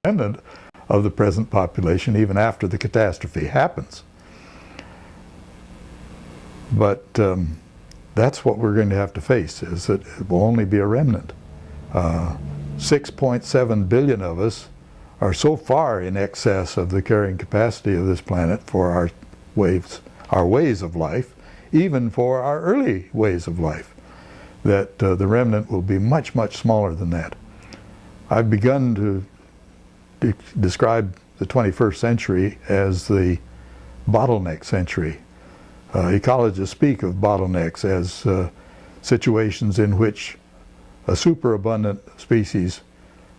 remnant of the present population even after the catastrophe happens. But that's what we're going to have to face, is that it will only be a remnant. 6.7 billion of us are so far in excess of the carrying capacity of this planet for our ways of life, even for our early ways of life, that the remnant will be much, much smaller than that. I've begun to describe the 21st century as the bottleneck century. Ecologists speak of bottlenecks as situations in which a superabundant species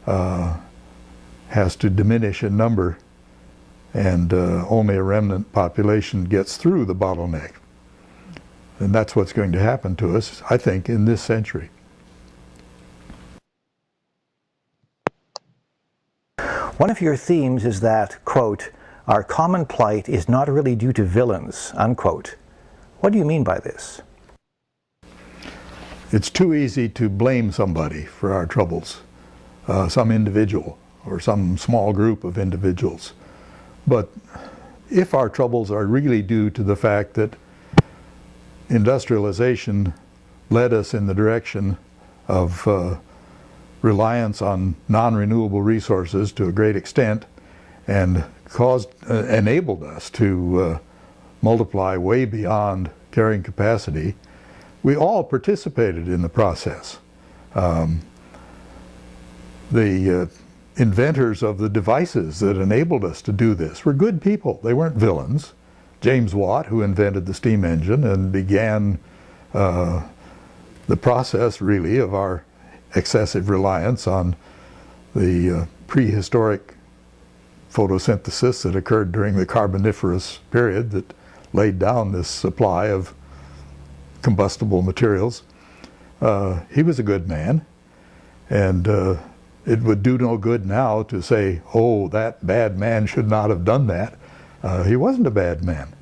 has to diminish in number, and only a remnant population gets through the bottleneck. And that's what's going to happen to us, I think, in this century. One of your themes is that, quote, our common plight is not really due to villains, unquote. What do you mean by this? It's too easy to blame somebody for our troubles, some individual or some small group of individuals. But if our troubles are really due to the fact that industrialization led us in the direction of reliance on non-renewable resources to a great extent, and enabled us to multiply way beyond carrying capacity, we all participated in the process. The inventors of the devices that enabled us to do this were good people. They weren't villains. James Watt, who invented the steam engine and began the process, really, of our excessive reliance on the prehistoric photosynthesis that occurred during the Carboniferous period that laid down this supply of combustible materials. He was a good man, and it would do no good now to say, oh, that bad man should not have done that. He wasn't a bad man.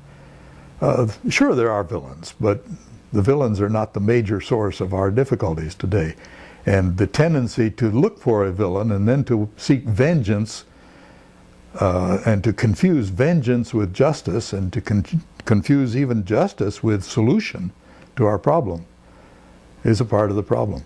Sure, there are villains, but the villains are not the major source of our difficulties today. And the tendency to look for a villain and then to seek vengeance and to confuse vengeance with justice, and to confuse even justice with solution to our problem, is a part of the problem.